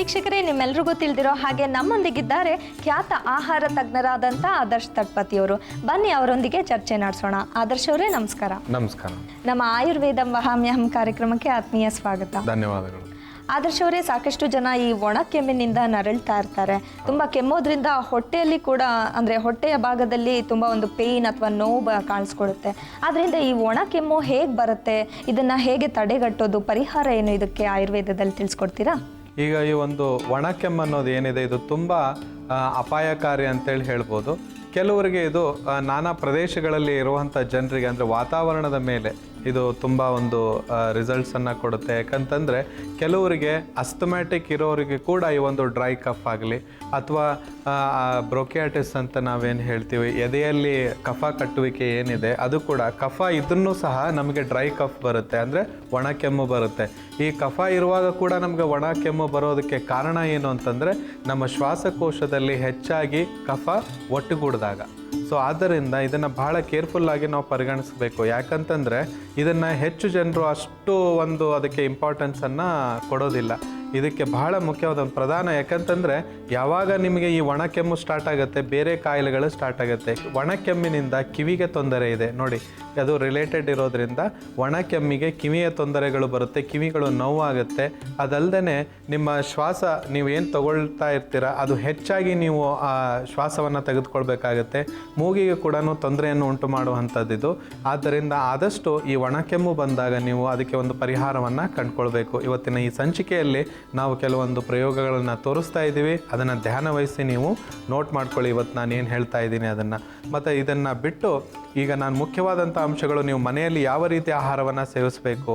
ವೀಕ್ಷಕರೇ, ನಿಮ್ಮೆಲ್ರಿಗೂ ತಿಳಿದಿರೋ ಹಾಗೆ ನಮ್ಮೊಂದಿಗಿದ್ದಾರೆ ಖ್ಯಾತ ಆಹಾರ ತಜ್ಞರಾದಂಥ ಆದರ್ಶ್ ತಟ್ಪತಿಯವರು. ಬನ್ನಿ ಅವರೊಂದಿಗೆ ಚರ್ಚೆ ನಡೆಸೋಣ. ಆದರ್ಶ್ ಅವರೇ, ನಮಸ್ಕಾರ. ನಮಸ್ಕಾರ. ನಮ್ಮ ಆಯುರ್ವೇದಂ ವಹಾಮ್ಯಹಂ ಕಾರ್ಯಕ್ರಮಕ್ಕೆ ಆತ್ಮೀಯ ಸ್ವಾಗತ. ಧನ್ಯವಾದಗಳು. ಆದರ್ಶ್ ಅವರೇ, ಸಾಕಷ್ಟು ಜನ ಈ ಒಣ ಕೆಮ್ಮಿನಿಂದ ನರಳ್ತಾ ಇರ್ತಾರೆ. ತುಂಬ ಕೆಮ್ಮೋದ್ರಿಂದ ಹೊಟ್ಟೆಯಲ್ಲಿ ಕೂಡ, ಅಂದರೆ ಹೊಟ್ಟೆಯ ಭಾಗದಲ್ಲಿ ತುಂಬ ಒಂದು ಪೇಯ್ನ್ ಅಥವಾ ನೋವು ಕಾಣಿಸ್ಕೊಳುತ್ತೆ. ಆದ್ದರಿಂದ ಈ ಒಣ ಕೆಮ್ಮು ಹೇಗೆ ಬರುತ್ತೆ, ಇದನ್ನು ಹೇಗೆ ತಡೆಗಟ್ಟೋದು, ಪರಿಹಾರ ಏನು, ಇದಕ್ಕೆ ಆಯುರ್ವೇದದಲ್ಲಿ ತಿಳಿಸ್ಕೊಡ್ತೀರಾ? ಈಗ ಈ ಒಂದು ಒಣ ಕೆಮ್ಮು ಅನ್ನೋದು ಏನಿದೆ, ಇದು ತುಂಬ ಅಪಾಯಕಾರಿ ಅಂತೇಳಿ ಹೇಳ್ಬೋದು. ಕೆಲವರಿಗೆ ಇದು ನಾನಾ ಪ್ರದೇಶಗಳಲ್ಲಿ ಇರುವಂಥ ಜನರಿಗೆ, ಅಂದರೆ ವಾತಾವರಣದ ಮೇಲೆ ಇದು ತುಂಬ ಒಂದು ರಿಸಲ್ಟ್ಸನ್ನು ಕೊಡುತ್ತೆ. ಯಾಕಂತಂದರೆ ಕೆಲವರಿಗೆ ಅಸ್ತಮ್ಯಾಟಿಕ್ ಇರೋರಿಗೆ ಕೂಡ ಈ ಒಂದು ಡ್ರೈ ಕಫ್ ಆಗಲಿ ಅಥವಾ ಬ್ರೋಕಿಯಾಟಿಸ್ ಅಂತ ನಾವೇನು ಹೇಳ್ತೀವಿ, ಎದೆಯಲ್ಲಿ ಕಫ ಕಟ್ಟುವಿಕೆ ಏನಿದೆ, ಅದು ಕೂಡ ಕಫ ಇದನ್ನು ಸಹ ನಮಗೆ ಡ್ರೈ ಕಫ್ ಬರುತ್ತೆ, ಅಂದರೆ ಒಣ ಕೆಮ್ಮು ಬರುತ್ತೆ. ಈ ಕಫ ಇರುವಾಗ ಕೂಡ ನಮಗೆ ಒಣ ಕೆಮ್ಮು ಬರೋದಕ್ಕೆ ಕಾರಣ ಏನು ಅಂತಂದರೆ, ನಮ್ಮ ಶ್ವಾಸಕೋಶದಲ್ಲಿ ಹೆಚ್ಚಾಗಿ ಕಫ ಒಟ್ಟುಗೂಡಿದಾಗ. ಸೊ ಆದ್ದರಿಂದ ಇದನ್ನು ಬಹಳ ಕೇರ್ಫುಲ್ಲಾಗಿ ನಾವು ಪರಿಗಣಿಸಬೇಕು. ಯಾಕಂತಂದರೆ ಇದನ್ನು ಹೆಚ್ಚು ಜನರು ಅಷ್ಟು ಒಂದು ಅದಕ್ಕೆ ಇಂಪಾರ್ಟೆನ್ಸನ್ನು ಕೊಡೋದಿಲ್ಲ. ಇದಕ್ಕೆ ಬಹಳ ಮುಖ್ಯವಾದ ಪ್ರಧಾನ, ಯಾಕಂತಂದರೆ ಯಾವಾಗ ನಿಮಗೆ ಈ ಒಣ ಕೆಮ್ಮು ಸ್ಟಾರ್ಟ್ ಆಗುತ್ತೆ, ಬೇರೆ ಕಾಯಿಲೆಗಳು ಸ್ಟಾರ್ಟ್ ಆಗುತ್ತೆ. ಒಣ ಕೆಮ್ಮಿನಿಂದ ಕಿವಿಗೆ ತೊಂದರೆ ಇದೆ ನೋಡಿ, ಅದು ರಿಲೇಟೆಡ್ ಇರೋದ್ರಿಂದ ಒಣ ಕೆಮ್ಮಿಗೆ ಕಿವಿಯ ತೊಂದರೆಗಳು ಬರುತ್ತೆ, ಕಿವಿಗಳು ನೋವಾಗುತ್ತೆ. ಅದಲ್ಲದೆ ನಿಮ್ಮ ಶ್ವಾಸ ನೀವು ಏನು ತಗೊಳ್ತಾ ಇರ್ತೀರ ಅದು ಹೆಚ್ಚಾಗಿ ನೀವು ಆ ಶ್ವಾಸವನ್ನು ತೆಗೆದುಕೊಳ್ಬೇಕಾಗತ್ತೆ. ಮೂಗಿಗೆ ಕೂಡ ತೊಂದರೆಯನ್ನು ಉಂಟು ಮಾಡುವಂಥದ್ದಿದು. ಆದ್ದರಿಂದ ಆದಷ್ಟು ಈ ಒಣ ಕೆಮ್ಮು ಬಂದಾಗ ನೀವು ಅದಕ್ಕೆ ಒಂದು ಪರಿಹಾರವನ್ನು ಕಂಡುಕೊಳ್ಬೇಕು. ಇವತ್ತಿನ ಈ ಸಂಚಿಕೆಯಲ್ಲಿ ನಾವು ಕೆಲವೊಂದು ಪ್ರಯೋಗಗಳನ್ನು ತೋರಿಸ್ತಾ ಇದ್ದೀವಿ, ಅದನ್ನು ಧ್ಯಾನ ವಹಿಸಿ ನೀವು ನೋಟ್ ಮಾಡ್ಕೊಳ್ಳಿ. ಇವತ್ತು ನಾನು ಏನು ಹೇಳ್ತಾ ಇದ್ದೀನಿ ಅದನ್ನು. ಮತ್ತು ಇದನ್ನು ಬಿಟ್ಟು ಈಗ ನಾನು ಮುಖ್ಯವಾದಂಥ ಅಂಶಗಳು, ನೀವು ಮನೆಯಲ್ಲಿ ಯಾವ ರೀತಿ ಆಹಾರವನ್ನು ಸೇವಿಸಬೇಕು,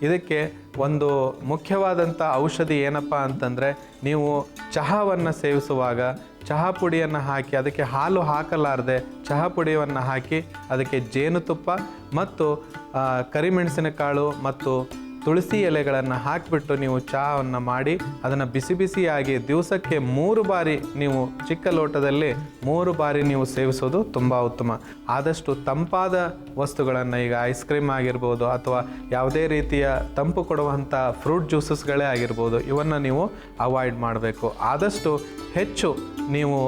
ಇದಕ್ಕೆ ಒಂದು ಮುಖ್ಯವಾದಂಥ ಔಷಧಿ ಏನಪ್ಪ ಅಂತಂದರೆ, ನೀವು ಚಹಾವನ್ನು ಸೇವಿಸುವಾಗ ಚಹಾ ಪುಡಿಯನ್ನು ಹಾಕಿ, ಅದಕ್ಕೆ ಹಾಲು ಹಾಕಲಾರದೆ ಚಹಾ ಪುಡಿಯನ್ನು ಹಾಕಿ, ಅದಕ್ಕೆ ಜೇನುತುಪ್ಪ ಮತ್ತು ಕರಿಮೆಣಸಿನಕಾಳು ಮತ್ತು ತುಳಸಿ ಎಲೆಗಳನ್ನು ಹಾಕಿಬಿಟ್ಟು ನೀವು ಚಹಾವನ್ನು ಮಾಡಿ ಅದನ್ನು ಬಿಸಿ ಬಿಸಿಯಾಗಿ ದಿವಸಕ್ಕೆ 3 ಬಾರಿ, ನೀವು ಚಿಕ್ಕ ಲೋಟದಲ್ಲಿ 3 ಬಾರಿ ನೀವು ಸೇವಿಸೋದು ತುಂಬ ಉತ್ತಮ. ಆದಷ್ಟು ತಂಪಾದ ವಸ್ತುಗಳನ್ನು, ಈಗ ಐಸ್ ಕ್ರೀಮ್ ಆಗಿರ್ಬೋದು ಅಥವಾ ಯಾವುದೇ ರೀತಿಯ ತಂಪು ಕೊಡುವಂಥ ಫ್ರೂಟ್ ಜ್ಯೂಸಸ್ಗಳೇ ಆಗಿರ್ಬೋದು, ಇವನ್ನು ನೀವು ಅವಾಯ್ಡ್ ಮಾಡಬೇಕು. ಆದಷ್ಟು ಹೆಚ್ಚು ನೀವು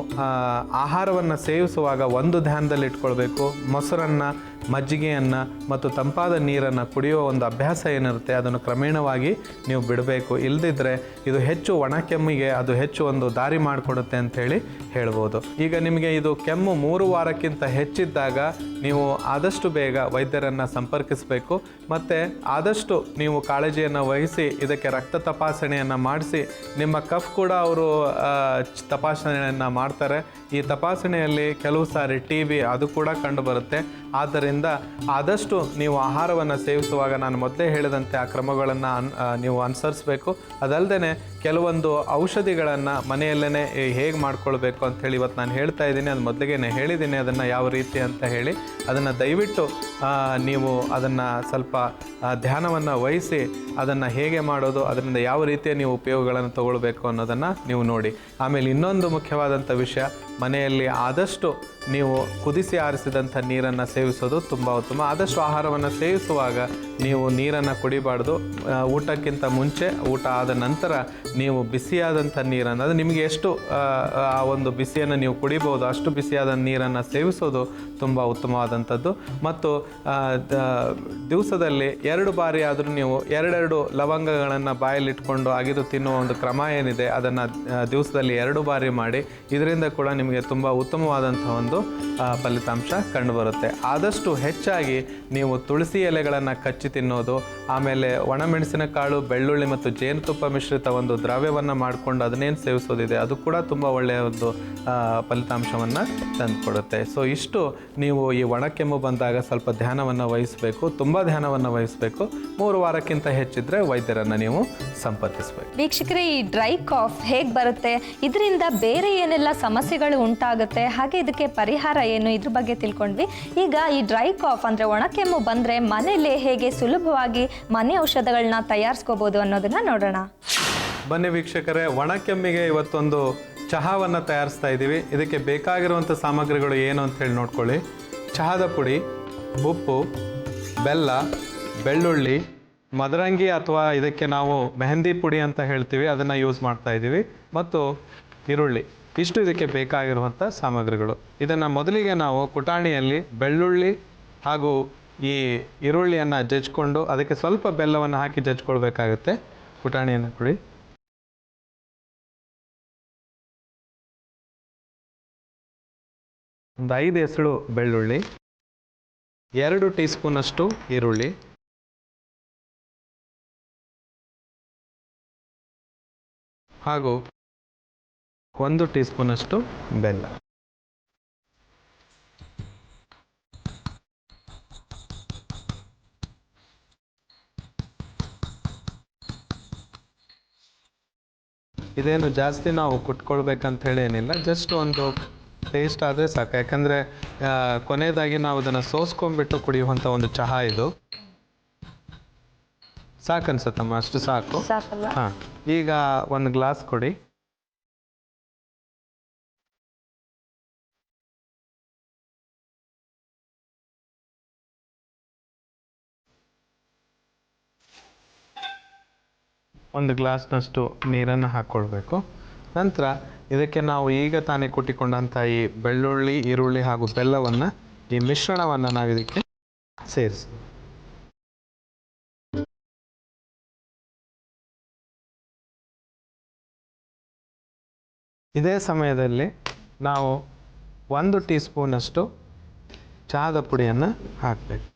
ಆಹಾರವನ್ನು ಸೇವಿಸುವಾಗ ಒಂದು ಧ್ಯಾನದಲ್ಲಿ ಇಟ್ಕೊಳ್ಬೇಕು. ಮೊಸರನ್ನು, ಮಜ್ಜಿಗೆಯನ್ನು ಮತ್ತು ತಂಪಾದ ನೀರನ್ನು ಕುಡಿಯುವ ಒಂದು ಅಭ್ಯಾಸ ಏನಿರುತ್ತೆ ಅದನ್ನು ಕ್ರಮೇಣವಾಗಿ ನೀವು ಬಿಡಬೇಕು. ಇಲ್ಲದಿದ್ದರೆ ಇದು ಹೆಚ್ಚು ಒಣ ಕೆಮ್ಮಿಗೆ ಅದು ಹೆಚ್ಚು ಒಂದು ದಾರಿ ಮಾಡಿಕೊಡುತ್ತೆ ಅಂಥೇಳಿ ಹೇಳ್ಬೋದು. ಈಗ ನಿಮಗೆ ಇದು ಕೆಮ್ಮು 3 ವಾರಕ್ಕಿಂತ ಹೆಚ್ಚಿದ್ದಾಗ ನೀವು ಆದಷ್ಟು ಬೇಗ ವೈದ್ಯರನ್ನು ಸಂಪರ್ಕಿಸಬೇಕು. ಮತ್ತು ಆದಷ್ಟು ನೀವು ಕಾಳಜಿಯನ್ನು ವಹಿಸಿ ಇದಕ್ಕೆ ರಕ್ತ ತಪಾಸಣೆಯನ್ನು ಮಾಡಿಸಿ, ನಿಮ್ಮ ಕಫ್ ಕೂಡ ಅವರು ತಪಾಸಣೆಯನ್ನು ಮಾಡ್ತಾರೆ. ಈ ತಪಾಸಣೆಯಲ್ಲಿ ಕೆಲವು ಸಾರಿ TB ಅದು ಕೂಡ ಕಂಡುಬರುತ್ತೆ. ಆದ್ದರಿಂದ ಆದಷ್ಟು ನೀವು ಆಹಾರವನ್ನು ಸೇವಿಸುವಾಗ ನಾನು ಮೊದಲೇ ಹೇಳಿದಂತೆ ಆ ಕ್ರಮಗಳನ್ನು ನೀವು ಅನುಸರಿಸಬೇಕು. ಅದಲ್ಲದೆ ಕೆಲವೊಂದು ಔಷಧಿಗಳನ್ನು ಮನೆಯಲ್ಲೇ ಹೇಗೆ ಮಾಡ್ಕೊಳ್ಬೇಕು ಅಂಥೇಳಿ ಇವತ್ತು ನಾನು ಹೇಳ್ತಾ ಇದ್ದೀನಿ. ಅದು ಮೊದಲಿಗೆ ಹೇಳಿದ್ದೀನಿ ಅದನ್ನು ಯಾವ ರೀತಿ ಅಂತ ಹೇಳಿ. ಅದನ್ನು ದಯವಿಟ್ಟು ನೀವು ಅದನ್ನು ಸ್ವಲ್ಪ ಧ್ಯಾನವನ್ನು ವಹಿಸಿ ಅದನ್ನು ಹೇಗೆ ಮಾಡೋದು, ಅದರಿಂದ ಯಾವ ರೀತಿಯ ನೀವು ಉಪಯೋಗಗಳನ್ನು ತಗೊಳ್ಬೇಕು ಅನ್ನೋದನ್ನು ನೀವು ನೋಡಿ. ಆಮೇಲೆ ಇನ್ನೊಂದು ಮುಖ್ಯವಾದಂಥ ವಿಷಯ, ಮನೆಯಲ್ಲಿ ಆದಷ್ಟು ನೀವು ಕುದಿಸಿ ಆರಿಸಿದಂಥ ನೀರನ್ನು ಸೇವಿಸೋದು ತುಂಬ ಉತ್ತಮ. ಆದಷ್ಟು ಆಹಾರವನ್ನು ಸೇವಿಸುವಾಗ ನೀವು ನೀರನ್ನು ಕುಡಿಬಾರ್ದು. ಊಟಕ್ಕಿಂತ ಮುಂಚೆ, ಊಟ ಆದ ನಂತರ ನೀವು ಬಿಸಿಯಾದಂಥ ನೀರನ್ನು, ಅದು ನಿಮಗೆ ಎಷ್ಟು ಆ ಒಂದು ಬಿಸಿಯನ್ನು ನೀವು ಕುಡಿಬೋದು ಅಷ್ಟು ಬಿಸಿಯಾದ ನೀರನ್ನು ಸೇವಿಸೋದು ತುಂಬ ಉತ್ತಮವಾದಂಥದ್ದು. ಮತ್ತು ದಿವಸದಲ್ಲಿ 2 ಬಾರಿ ಆದರೂ ನೀವು 2 ಲವಂಗಗಳನ್ನು ಬಾಯಲ್ಲಿಟ್ಕೊಂಡು ಅಗಿದು ತಿನ್ನುವ ಒಂದು ಕ್ರಮ ಏನಿದೆ ಅದನ್ನು ದಿವಸದಲ್ಲಿ 2 ಬಾರಿ ಮಾಡಿ. ಇದರಿಂದ ಕೂಡ ನಿಮಗೆ ತುಂಬ ಉತ್ತಮವಾದಂಥ ಒಂದು ಫಲಿತಾಂಶ ಕಂಡುಬರುತ್ತೆ. ಆದಷ್ಟು ಹೆಚ್ಚಾಗಿ ನೀವು ತುಳಸಿ ಎಲೆಗಳನ್ನು ಕಚ್ಚಿ ತಿನ್ನೋದು, ಆಮೇಲೆ ಒಣಮೆಣಸಿನಕಾಳು, ಬೆಳ್ಳುಳ್ಳಿ ಮತ್ತು ಜೇನುತುಪ್ಪ ಮಿಶ್ರಿತ ಒಂದು ದ್ರವ್ಯವನ್ನು ಮಾಡಿಕೊಂಡು ಅದನ್ನೇನು ಸೇವಿಸೋದಿದೆ ಅದು ಕೂಡ ತುಂಬ ಒಳ್ಳೆಯ ಒಂದು ಫಲಿತಾಂಶವನ್ನು ತಂದುಕೊಡುತ್ತೆ. ಸೊ ಇಷ್ಟು ನೀವು ಈ ಒಣಕೆಮ್ಮು ಬಂದಾಗ ಸ್ವಲ್ಪ ಧ್ಯಾನವನ್ನು ವಹಿಸಬೇಕು, ತುಂಬ ಧ್ಯಾನವನ್ನು ವಹಿಸಬೇಕು. 3 ವಾರಕ್ಕಿಂತ ಹೆಚ್ಚಿದ್ರೆ ವೈದ್ಯರನ್ನು ನೀವು ಸಂಪರ್ಕಿಸಬೇಕು. ವೀಕ್ಷಕರೇ, ಈ ಡ್ರೈ ಕಾಫ್ ಹೇಗೆ ಬರುತ್ತೆ, ಇದರಿಂದ ಬೇರೆ ಏನೆಲ್ಲ ಸಮಸ್ಯೆಗಳು ಉಂಟಾಗುತ್ತೆ, ಹಾಗೆ ಇದಕ್ಕೆ ಪರಿಹಾರ ಏನು, ಇದ್ರ ಬಗ್ಗೆ ತಿಳ್ಕೊಂಡ್ವಿ. ಈಗ ಈ ಡ್ರೈ ಕಾಫ್ ಅಂದರೆ ಒಣಕೆಮ್ಮು ಬಂದರೆ ಮನೇಲಿ ಹೇಗೆ ಸುಲಭವಾಗಿ ಮನೆ ಔಷಧಗಳನ್ನ ತಯಾರಿಸ್ಕೋಬೋದು ಅನ್ನೋದನ್ನ ನೋಡೋಣ. ಬನ್ನಿ ವೀಕ್ಷಕರೇ, ಒಣಕೆಮ್ಮಿಗೆ ಇವತ್ತೊಂದು ಚಹಾವನ್ನು ತಯಾರಿಸ್ತಾ ಇದ್ದೀವಿ. ಇದಕ್ಕೆ ಬೇಕಾಗಿರುವಂಥ ಸಾಮಗ್ರಿಗಳು ಏನು ಅಂತೇಳಿ ನೋಡ್ಕೊಳ್ಳಿ. ಚಹಾದ ಪುಡಿ, ಉಪ್ಪು, ಬೆಲ್ಲ, ಬೆಳ್ಳುಳ್ಳಿ ಮದರಂಗಿ ಅಥವಾ ಇದಕ್ಕೆ ನಾವು ಮೆಹಂದಿ ಪುಡಿ ಅಂತ ಹೇಳ್ತೀವಿ, ಅದನ್ನು ಯೂಸ್ ಮಾಡ್ತಾ ಇದ್ದೀವಿ. ಮತ್ತು ಈರುಳ್ಳಿ, ಇಷ್ಟು ಇದಕ್ಕೆ ಬೇಕಾಗಿರುವಂಥ ಸಾಮಗ್ರಿಗಳು. ಇದನ್ನು ಮೊದಲಿಗೆ ನಾವು ಕುಟಾಣಿಯಲ್ಲಿ ಬೆಳ್ಳುಳ್ಳಿ ಹಾಗೂ ಈ ಈರುಳ್ಳಿಯನ್ನು ಜಜ್ಜಿಕೊಂಡು ಅದಕ್ಕೆ ಸ್ವಲ್ಪ ಬೆಲ್ಲವನ್ನು ಹಾಕಿ ಜಜ್ಕೊಳ್ಬೇಕಾಗುತ್ತೆ. ಕುಟಾಣಿಯನ್ನು ಕೊಡಿ. ಒಂದು 5 ಎಸಳು ಬೆಳ್ಳುಳ್ಳಿ, 2 ಟೀ ಸ್ಪೂನಷ್ಟು ಈರುಳ್ಳಿ, ಹಾಗೂ 1 ಟೀ ಸ್ಪೂನಷ್ಟು ಬೆಲ್ಲ. ಇದೇನು ಜಾಸ್ತಿ ನಾವು ಕುಟ್ಕೊಳ್ಬೇಕಂತ ಹೇಳಿ ಏನಿಲ್ಲ, ಜಸ್ಟ್ ಒಂದು ಟೇಸ್ಟ್ ಆದರೆ ಸಾಕು. ಯಾಕಂದರೆ ಕೊನೆಯದಾಗಿ ನಾವು ಇದನ್ನು ಸೋಸ್ಕೊಂಡ್ಬಿಟ್ಟು ಕುಡಿಯುವಂಥ ಒಂದು ಚಹಾ ಇದು. ಸಾಕನ್ಸತ್ತಮ್ಮ, ಅಷ್ಟು ಸಾಕು. ಹಾಂ, ಈಗ 1 ಗ್ಲಾಸ್ ಕೊಡಿ. ಒಂದು ಗ್ಲಾಸ್ನಷ್ಟು ನೀರನ್ನು ಹಾಕ್ಕೊಳ್ಬೇಕು. ನಂತರ ಇದಕ್ಕೆ ನಾವು ಈಗ ತಾನೇ ಕುಟ್ಟಿಕೊಂಡಂಥ ಈ ಬೆಳ್ಳುಳ್ಳಿ, ಈರುಳ್ಳಿ ಹಾಗೂ ಬೆಲ್ಲವನ್ನು, ಈ ಮಿಶ್ರಣವನ್ನು ನಾವು ಇದಕ್ಕೆ ಸೇರಿಸಿ. ಇದೇ ಸಮಯದಲ್ಲಿ ನಾವು 1 ಟೀ ಸ್ಪೂನಷ್ಟು ಚಹಾದ ಪುಡಿಯನ್ನು ಹಾಕಬೇಕು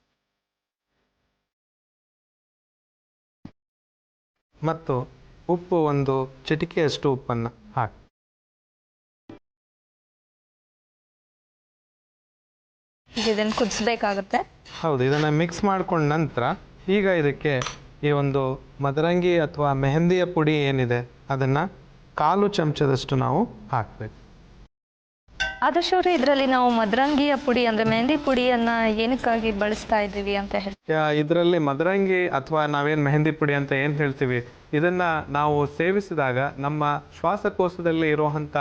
ಮತ್ತು ಉಪ್ಪು, 1 ಚಿಟಿಕೆಯಷ್ಟು ಉಪ್ಪನ್ನು ಹಾಕಿ. ಇದನ್ನು ಕುದಿಸ್ಬೇಕಾಗುತ್ತೆ. ಹೌದು, ಇದನ್ನು ಮಿಕ್ಸ್ ಮಾಡ್ಕೊಂಡ ನಂತರ ಈಗ ಇದಕ್ಕೆ ಈ ಒಂದು ಮದರಂಗಿ ಅಥವಾ ಮೆಹಂದಿಯ ಪುಡಿ ಏನಿದೆ ಅದನ್ನು 1/4 ಚಮಚದಷ್ಟು ನಾವು ಹಾಕಬೇಕು. ಆದರ್ಶ್ ಅವರೇ, ಇದರಲ್ಲಿ ನಾವು ಮದರಂಗಿಯ ಪುಡಿ ಅಂದರೆ ಮೆಹಂದಿ ಪುಡಿಯನ್ನು ಏನಕ್ಕಾಗಿ ಬಳಸ್ತಾ ಇದ್ದೀವಿ ಅಂತ ಹೇಳಿ? ಇದರಲ್ಲಿ ಮದರಂಗಿ ಅಥವಾ ನಾವೇನು ಮೆಹಂದಿ ಪುಡಿ ಅಂತ ಏನು ಹೇಳ್ತೀವಿ, ಇದನ್ನು ನಾವು ಸೇವಿಸಿದಾಗ ನಮ್ಮ ಶ್ವಾಸಕೋಶದಲ್ಲಿ ಇರುವಂಥ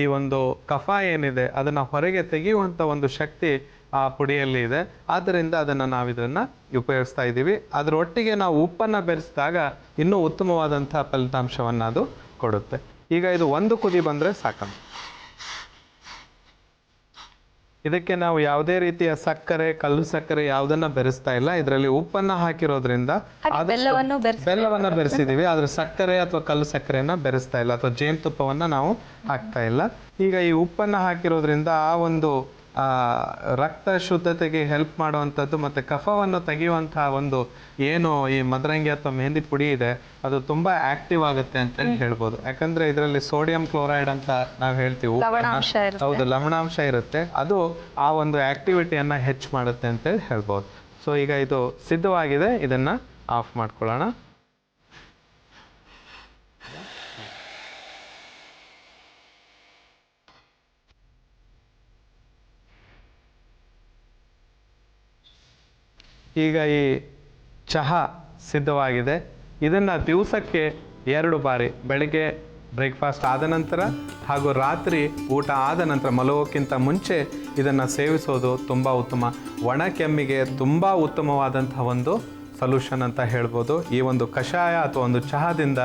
ಈ ಒಂದು ಕಫ ಏನಿದೆ ಅದನ್ನು ಹೊರಗೆ ತೆಗೆಯುವಂಥ ಒಂದು ಶಕ್ತಿ ಆ ಪುಡಿಯಲ್ಲಿ ಇದೆ. ಆದ್ದರಿಂದ ಅದನ್ನು ನಾವು ಇದನ್ನು ಉಪಯೋಗಿಸ್ತಾ ಇದ್ದೀವಿ. ಅದರೊಟ್ಟಿಗೆ ನಾವು ಉಪ್ಪನ್ನು ಬೆರೆಸಿದಾಗ ಇನ್ನೂ ಉತ್ತಮವಾದಂಥ ಫಲಿತಾಂಶವನ್ನು ಅದು ಕೊಡುತ್ತೆ. ಈಗ ಇದು 1 ಕುದಿ ಬಂದರೆ ಸಾಕಂತ. ಇದಕ್ಕೆ ನಾವು ಯಾವುದೇ ರೀತಿಯ ಸಕ್ಕರೆ, ಕಲ್ಲು ಸಕ್ಕರೆ ಯಾವುದನ್ನ ಬೆರೆಸ್ತಾ ಇಲ್ಲ. ಇದರಲ್ಲಿ ಉಪ್ಪನ್ನು ಹಾಕಿರೋದ್ರಿಂದ ಬೆಲ್ಲವನ್ನು ಬೆರೆಸಿದ್ದೀವಿ, ಆದರೆ ಸಕ್ಕರೆ ಅಥವಾ ಕಲ್ಲು ಸಕ್ಕರೆಯನ್ನು ಬೆರೆಸ್ತಾ ಇಲ್ಲ, ಅಥವಾ ಜೇನುತುಪ್ಪವನ್ನು ನಾವು ಹಾಕ್ತಾ ಇಲ್ಲ. ಈಗ ಈ ಉಪ್ಪನ್ನು ಹಾಕಿರೋದ್ರಿಂದ ಆ ಒಂದು ರಕ್ತ ಶುದ್ಧತೆಗೆ ಹೆಲ್ಪ್ ಮಾಡುವಂಥದ್ದು ಮತ್ತು ಕಫವನ್ನು ತೆಗೆಯುವಂತಹ ಒಂದು ಏನು ಈ ಮದರಂಗಿ ಅಥವಾ ಮೆಹಂದಿ ಪುಡಿ ಇದೆ ಅದು ತುಂಬ ಆಕ್ಟಿವ್ ಆಗುತ್ತೆ ಅಂತೇಳಿ ಹೇಳ್ಬೋದು. ಯಾಕಂದರೆ ಇದರಲ್ಲಿ ಸೋಡಿಯಂ ಕ್ಲೋರೈಡ್ ಅಂತ ನಾವು ಹೇಳ್ತೀವಿ, ಹೌದು, ಲವಣಾಂಶ ಇರುತ್ತೆ. ಅದು ಆ ಒಂದು ಆಕ್ಟಿವಿಟಿಯನ್ನು ಹೆಚ್ಚು ಮಾಡುತ್ತೆ ಅಂತೇಳಿ ಹೇಳ್ಬೋದು. ಸೊ ಈಗ ಇದು ಸಿದ್ಧವಾಗಿದೆ, ಇದನ್ನು ಆಫ್ ಮಾಡ್ಕೊಳ್ಳೋಣ. ಈಗ ಈ ಚಹಾ ಸಿದ್ಧವಾಗಿದೆ. ಇದನ್ನು ದಿವಸಕ್ಕೆ 2 ಬಾರಿ, ಬೆಳಗ್ಗೆ ಬ್ರೇಕ್ಫಾಸ್ಟ್ ಆದ ನಂತರ ಹಾಗೂ ರಾತ್ರಿ ಊಟ ಆದ ನಂತರ ಮಲಗೋಕ್ಕಿಂತ ಮುಂಚೆ ಇದನ್ನು ಸೇವಿಸೋದು ತುಂಬ ಉತ್ತಮ. ಒಣ ಕೆಮ್ಮಿಗೆ ತುಂಬ ಉತ್ತಮವಾದಂಥ ಒಂದು ಸೊಲ್ಯೂಷನ್ ಅಂತ ಹೇಳ್ಬೋದು. ಈ ಒಂದು ಕಷಾಯ ಅಥವಾ ಒಂದು ಚಹಾದಿಂದ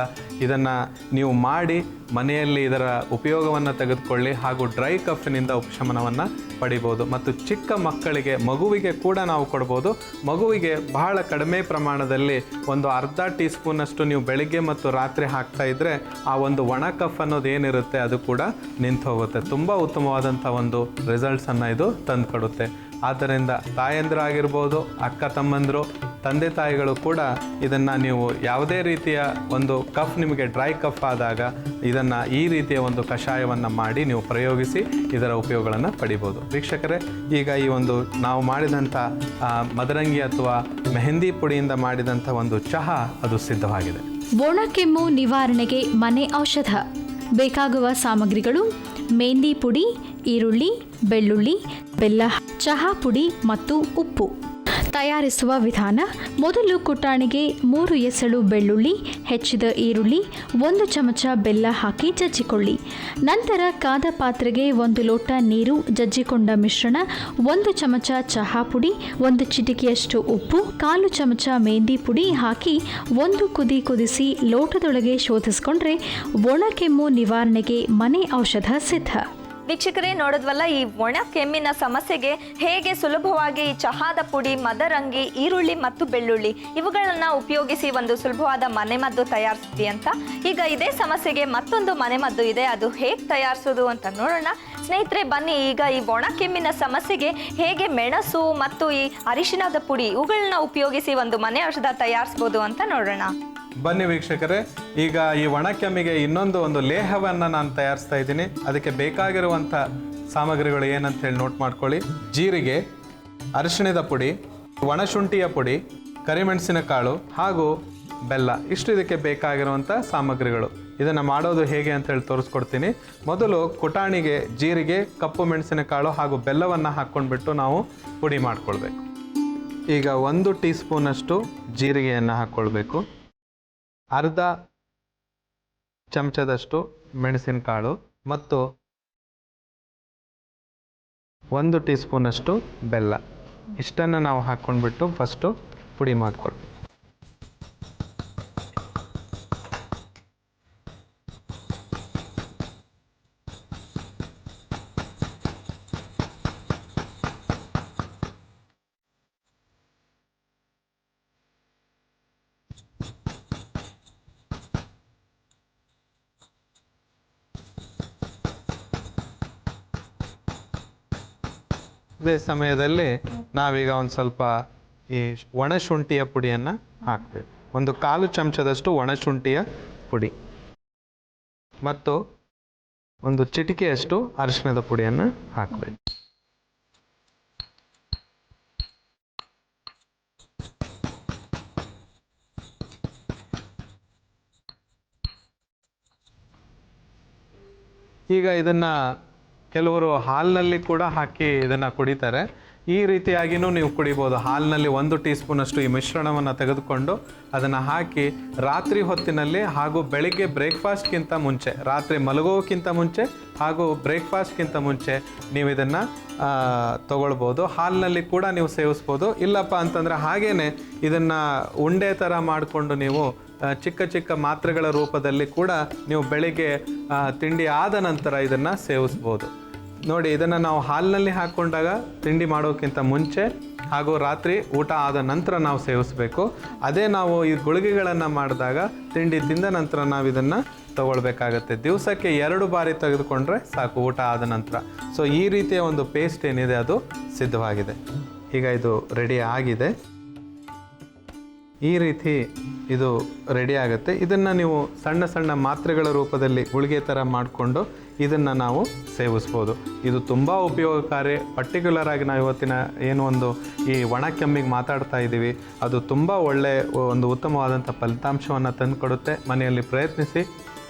ಇದನ್ನು ನೀವು ಮಾಡಿ ಮನೆಯಲ್ಲಿ ಇದರ ಉಪಯೋಗವನ್ನು ತೆಗೆದುಕೊಳ್ಳಿ ಹಾಗೂ ಡ್ರೈ ಕಫ್ನಿಂದ ಉಪಶಮನವನ್ನು ಪಡಿಬೋದು. ಮತ್ತು ಚಿಕ್ಕ ಮಕ್ಕಳಿಗೆ, ಮಗುವಿಗೆ ಕೂಡ ನಾವು ಕೊಡ್ಬೋದು. ಮಗುವಿಗೆ ಬಹಳ ಕಡಿಮೆ ಪ್ರಮಾಣದಲ್ಲಿ ಒಂದು ಅರ್ಧ ಟೀ ಸ್ಪೂನಷ್ಟು ನೀವು ಬೆಳಿಗ್ಗೆ ಮತ್ತು ರಾತ್ರಿ ಹಾಕ್ತಾ ಇದ್ದರೆ ಆ ಒಂದು ಒಣ ಕಫ್ ಅನ್ನೋದು ಏನಿರುತ್ತೆ ಅದು ಕೂಡ ನಿಂತು ಹೋಗುತ್ತೆ. ತುಂಬ ಉತ್ತಮವಾದಂಥ ಒಂದು ರಿಸಲ್ಟ್ಸನ್ನು ಇದು ತಂದುಕೊಡುತ್ತೆ. ಆದ್ದರಿಂದ ತಾಯಂದಿರಾಗಿರ್ಬೋದು, ಅಕ್ಕ ತಮ್ಮಂದರು, ತಂದೆ ತಾಯಿಗಳು ಕೂಡ ಇದನ್ನು ನೀವು ಯಾವುದೇ ರೀತಿಯ ಒಂದು ಕಫ್, ನಿಮಗೆ ಡ್ರೈ ಕಫ್ ಆದಾಗ ಇದನ್ನು ಈ ರೀತಿಯ ಒಂದು ಕಷಾಯವನ್ನು ಮಾಡಿ ನೀವು ಪ್ರಯೋಗಿಸಿ ಇದರ ಉಪಯೋಗಗಳನ್ನು ಪಡಿಬೋದು. ವೀಕ್ಷಕರೇ, ಈಗ ಈ ಒಂದು ನಾವು ಮಾಡಿದಂಥ ಮದರಂಗಿ ಅಥವಾ ಮೆಹಂದಿ ಪುಡಿಯಿಂದ ಮಾಡಿದಂಥ ಒಂದು ಚಹಾ ಅದು ಸಿದ್ಧವಾಗಿದೆ. ಒಣ ಕೆಮ್ಮು ನಿವಾರಣೆಗೆ ಮನೆ ಔಷಧ. ಬೇಕಾಗುವ ಸಾಮಗ್ರಿಗಳು: ಮೆಹಂದಿ ಪುಡಿ, ಈರುಳ್ಳಿ, ಬೆಳ್ಳುಳ್ಳಿ, ಬೆಲ್ಲ, ಚಹಾ ಪುಡಿ ಮತ್ತು ಉಪ್ಪು. ತಯಾರಿಸುವ ವಿಧಾನ: ಮೊದಲು ಕುಟಾಣಿಗೆ 3 ಎಸಳು ಬೆಳ್ಳುಳ್ಳಿ, ಹೆಚ್ಚಿದ ಈರುಳ್ಳಿ, 1 ಚಮಚ ಬೆಲ್ಲ ಹಾಕಿ ಜಜ್ಜಿಕೊಳ್ಳಿ. ನಂತರ ಕಾದ ಪಾತ್ರೆಗೆ 1 ಲೋಟ ನೀರು, ಜಜ್ಜಿಕೊಂಡ ಮಿಶ್ರಣ, 1 ಚಮಚ ಚಹಾ ಪುಡಿ, 1 ಚಿಟಿಕೆಯಷ್ಟು ಉಪ್ಪು, 1/4 ಚಮಚ ಮೆಹಂದಿ ಪುಡಿ ಹಾಕಿ 1 ಕುದಿ ಕುದಿಸಿ ಲೋಟದೊಳಗೆ ಶೋಧಿಸಿಕೊಂಡ್ರೆ ಒಣ ಕೆಮ್ಮು ನಿವಾರಣೆಗೆ ಮನೆ ಔಷಧ ಸಿದ್ಧ. ವೀಕ್ಷಕರೇ, ನೋಡಿದ್ವಲ್ಲ ಈ ಒಣ ಕೆಮ್ಮಿನ ಸಮಸ್ಯೆಗೆ ಹೇಗೆ ಸುಲಭವಾಗಿ ಚಹಾದ ಪುಡಿ, ಮದರಂಗಿ, ಈರುಳ್ಳಿ ಮತ್ತು ಬೆಳ್ಳುಳ್ಳಿ ಇವುಗಳನ್ನು ಉಪಯೋಗಿಸಿ ಒಂದು ಸುಲಭವಾದ ಮನೆಮದ್ದು ತಯಾರಿಸ್ತೀವಿ ಅಂತ. ಈಗ ಇದೇ ಸಮಸ್ಯೆಗೆ ಮತ್ತೊಂದು ಮನೆಮದ್ದು ಇದೆ, ಅದು ಹೇಗೆ ತಯಾರಿಸೋದು ಅಂತ ನೋಡೋಣ. ಸ್ನೇಹಿತರೆ ಬನ್ನಿ, ಈಗ ಈ ಒಣ ಕೆಮ್ಮಿನ ಸಮಸ್ಯೆಗೆ ಹೇಗೆ ಮೆಣಸು ಮತ್ತು ಈ ಅರಿಶಿಣದ ಪುಡಿ ಇವುಗಳನ್ನ ಉಪಯೋಗಿಸಿ ಒಂದು ಮನೆ ಔಷಧ ತಯಾರಿಸ್ಬೋದು ಅಂತ ನೋಡೋಣ. ಬನ್ನಿ ವೀಕ್ಷಕರೇ, ಈಗ ಈ ಒಣ ಕೆಮ್ಮಿಗೆ ಒಂದು ಲೇಹವನ್ನು ನಾನು ತಯಾರಿಸ್ತಾ ಇದ್ದೀನಿ. ಅದಕ್ಕೆ ಬೇಕಾಗಿರುವಂಥ ಸಾಮಗ್ರಿಗಳು ಏನಂತ ಹೇಳಿ ನೋಟ್ ಮಾಡ್ಕೊಳ್ಳಿ. ಜೀರಿಗೆ, ಅರಿಶಿಣದ ಪುಡಿ, ಒಣಶುಂಠಿಯ ಪುಡಿ, ಕರಿಮೆಣಸಿನ ಕಾಳು ಹಾಗೂ ಬೆಲ್ಲ. ಇಷ್ಟು ಇದಕ್ಕೆ ಬೇಕಾಗಿರುವಂಥ ಸಾಮಗ್ರಿಗಳು. ಇದನ್ನು ಮಾಡೋದು ಹೇಗೆ ಅಂತ ಹೇಳಿ ತೋರಿಸ್ಕೊಡ್ತೀನಿ. ಮೊದಲು ಕುಟಾಣಿಗೆ ಜೀರಿಗೆ, ಕಪ್ಪು ಮೆಣಸಿನಕಾಳು ಹಾಗೂ ಬೆಲ್ಲವನ್ನು ಹಾಕ್ಕೊಂಡ್ಬಿಟ್ಟು ನಾವು ಪುಡಿ ಮಾಡ್ಕೊಳ್ಬೇಕು. ಈಗ 1 ಟೀ ಸ್ಪೂನಷ್ಟು ಜೀರಿಗೆಯನ್ನು ಹಾಕ್ಕೊಳ್ಬೇಕು, ಅರ್ಧ ಚಮಚದಷ್ಟು ಮೆಣಸಿನಕಾಳು ಮತ್ತು 1 ಟೀ ಸ್ಪೂನಷ್ಟು ಬೆಲ್ಲ. ಇಷ್ಟನ್ನು ನಾವು ಹಾಕ್ಕೊಂಡ್ಬಿಟ್ಟು ಫಸ್ಟು ಪುಡಿ ಮಾಡ್ಕೊಳ್ಬೇಕು. ಇದೇ ಸಮಯದಲ್ಲಿ ನಾವೀಗ ಒಂದು ಸ್ವಲ್ಪ ಈ ಒಣಶುಂಠಿಯ ಪುಡಿಯನ್ನು ಹಾಕ್ಬೇಕು. 1/4 ಚಮಚದಷ್ಟು ಒಣಶುಂಠಿಯ ಪುಡಿ ಮತ್ತು 1 ಚಿಟಿಕೆಯಷ್ಟು ಅರಿಶಿಣದ ಪುಡಿಯನ್ನು ಹಾಕಬೇಕು. ಈಗ ಇದನ್ನು ಕೆಲವರು ಹಾಲಿನಲ್ಲಿ ಕೂಡ ಹಾಕಿ ಇದನ್ನು ಕುಡಿತಾರೆ. ಈ ರೀತಿಯಾಗಿಯೂ ನೀವು ಕುಡಿಬೋದು. ಹಾಲಿನಲ್ಲಿ 1 ಟೀ ಸ್ಪೂನಷ್ಟು ಈ ಮಿಶ್ರಣವನ್ನು ತೆಗೆದುಕೊಂಡು ಅದನ್ನು ಹಾಕಿ ರಾತ್ರಿ ಹೊತ್ತಿನಲ್ಲಿ ಹಾಗೂ ಬೆಳಿಗ್ಗೆ ಬ್ರೇಕ್ಫಾಸ್ಟ್ಗಿಂತ ಮುಂಚೆ, ರಾತ್ರಿ ಮಲಗೋಕ್ಕಿಂತ ಮುಂಚೆ ಹಾಗೂ ಬ್ರೇಕ್ಫಾಸ್ಟ್ಗಿಂತ ಮುಂಚೆ ನೀವು ಇದನ್ನು ತಗೊಳ್ಬೋದು. ಹಾಲಿನಲ್ಲಿ ಕೂಡ ನೀವು ಸೇವಿಸ್ಬೋದು. ಇಲ್ಲಪ್ಪ ಅಂತಂದರೆ ಹಾಗೇ ಇದನ್ನು ಉಂಡೆ ಥರ ಮಾಡಿಕೊಂಡು ನೀವು ಚಿಕ್ಕ ಚಿಕ್ಕ ಮಾತ್ರೆಗಳ ರೂಪದಲ್ಲಿ ಕೂಡ ನೀವು ಬೆಳಿಗ್ಗೆ ತಿಂಡಿ ಆದ ನಂತರ ಇದನ್ನು ಸೇವಿಸ್ಬೋದು. ನೋಡಿ, ಇದನ್ನು ನಾವು ಹಾಲಿನಲ್ಲಿ ಹಾಕ್ಕೊಂಡಾಗ ತಿಂಡಿ ಮಾಡೋಕ್ಕಿಂತ ಮುಂಚೆ ಹಾಗೂ ರಾತ್ರಿ ಊಟ ಆದ ನಂತರ ನಾವು ಸೇವಿಸಬೇಕು. ಅದೇ ನಾವು ಈ ಗುಳಿಗೆಗಳನ್ನು ಮಾಡಿದಾಗ ತಿಂಡಿ ತಿಂದ ನಂತರ ನಾವು ಇದನ್ನು ತಗೊಳ್ಬೇಕಾಗತ್ತೆ. ದಿವಸಕ್ಕೆ 2 ಬಾರಿ ತೆಗೆದುಕೊಂಡ್ರೆ ಸಾಕು ಊಟ ಆದ ನಂತರ. ಸೊ ಈ ರೀತಿಯ ಒಂದು ಪೇಸ್ಟ್ ಏನಿದೆ ಅದು ಸಿದ್ಧವಾಗಿದೆ. ಈಗ ಇದು ರೆಡಿ ಆಗಿದೆ. ಈ ರೀತಿ ಇದು ರೆಡಿ ಆಗುತ್ತೆ. ಇದನ್ನು ನೀವು ಸಣ್ಣ ಸಣ್ಣ ಮಾತ್ರೆಗಳ ರೂಪದಲ್ಲಿ ಗುಳಿಗೆ ಥರ ಮಾಡಿಕೊಂಡು ಇದನ್ನು ನಾವು ಸೇವಿಸ್ಬೋದು. ಇದು ತುಂಬ ಉಪಯೋಗಕಾರಿ. ಪರ್ಟಿಕ್ಯುಲರ್ ಆಗಿ ನಾವು ಇವತ್ತಿನ ಈ ಒಣ ಕೆಮ್ಮಿಗೆ ಮಾತಾಡ್ತಾ ಇದ್ದೀವಿ, ಅದು ತುಂಬ ಒಳ್ಳೆಯ ಒಂದು ಉತ್ತಮವಾದಂಥ ಫಲಿತಾಂಶವನ್ನು ತಂದುಕೊಡುತ್ತೆ. ಮನೆಯಲ್ಲಿ ಪ್ರಯತ್ನಿಸಿ.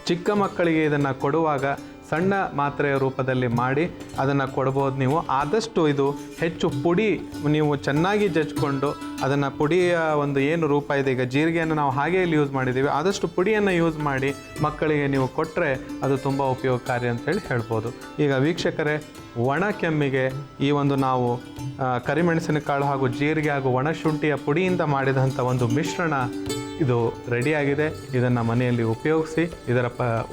ಚಿಕ್ಕ ಮಕ್ಕಳಿಗೆ ಇದನ್ನು ಕೊಡುವಾಗ ಸಣ್ಣ ಮಾತ್ರೆಯ ರೂಪದಲ್ಲಿ ಮಾಡಿ ಅದನ್ನು ಕೊಡ್ಬೋದು ನೀವು. ಆದಷ್ಟು ಇದು ಹೆಚ್ಚು ಪುಡಿ ನೀವು ಚೆನ್ನಾಗಿ ಜಜ್ಜಿಕೊಂಡು ಅದನ್ನು ಪುಡಿಯ ಏನು ರೂಪ ಇದೆ, ಈಗ ಜೀರಿಗೆಯನ್ನು ನಾವು ಹಾಗೆ ಇಲ್ಲಿ ಯೂಸ್ ಮಾಡಿದ್ದೀವಿ, ಆದಷ್ಟು ಪುಡಿಯನ್ನು ಯೂಸ್ ಮಾಡಿ ಮಕ್ಕಳಿಗೆ ನೀವು ಕೊಟ್ಟರೆ ಅದು ತುಂಬ ಉಪಯೋಗಕಾರಿ ಅಂತೇಳಿ ಹೇಳ್ಬೋದು. ಈಗ ವೀಕ್ಷಕರೇ, ಒಣ ಕೆಮ್ಮಿಗೆ ಈ ನಾವು ಕರಿಮೆಣಸಿನಕಾಳು ಹಾಗೂ ಜೀರಿಗೆ ಹಾಗೂ ಒಣಶುಂಠಿಯ ಪುಡಿಯಿಂದ ಮಾಡಿದಂಥ ಒಂದು ಮಿಶ್ರಣ ಇದು ರೆಡಿಯಾಗಿದೆ. ಇದನ್ನು ಮನೆಯಲ್ಲಿ ಉಪಯೋಗಿಸಿ ಇದರ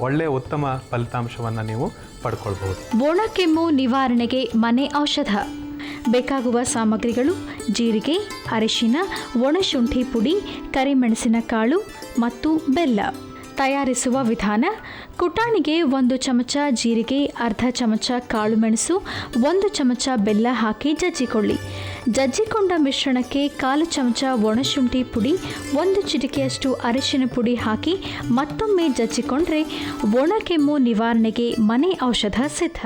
ಒಳ್ಳೆಯ ಉತ್ತಮ ಫಲಿತಾಂಶವನ್ನು ನೀವು ಪಡ್ಕೊಳ್ಬೋದು. ಒಣ ಕೆಮ್ಮು ನಿವಾರಣೆಗೆ ಮನೆ ಔಷಧ. ಬೇಕಾಗುವ ಸಾಮಗ್ರಿಗಳು: ಜೀರಿಗೆ, ಅರಿಶಿನ, ಒಣಶುಂಠಿ ಪುಡಿ, ಕರಿಮೆಣಸಿನ ಕಾಳು ಮತ್ತು ಬೆಲ್ಲ. ತಯಾರಿಸುವ ವಿಧಾನ: ಕುಟಾಣಿಗೆ 1 ಚಮಚ ಜೀರಿಗೆ, ಅರ್ಧ ಚಮಚ ಕಾಳುಮೆಣಸು, 1 ಚಮಚ ಬೆಲ್ಲ ಹಾಕಿ ಜಜ್ಜಿಕೊಳ್ಳಿ. ಜಜ್ಜಿಕೊಂಡ ಮಿಶ್ರಣಕ್ಕೆ 1/4 ಚಮಚ ಒಣಶುಂಠಿ ಪುಡಿ, 1 ಚಿಟಿಕೆಯಷ್ಟು ಅರಿಶಿನ ಪುಡಿ ಹಾಕಿ ಮತ್ತೊಮ್ಮೆ ಜಜ್ಜಿಕೊಂಡ್ರೆ ಒಣ ಕೆಮ್ಮು ನಿವಾರಣೆಗೆ ಮನೆ ಔಷಧ ಸಿದ್ಧ.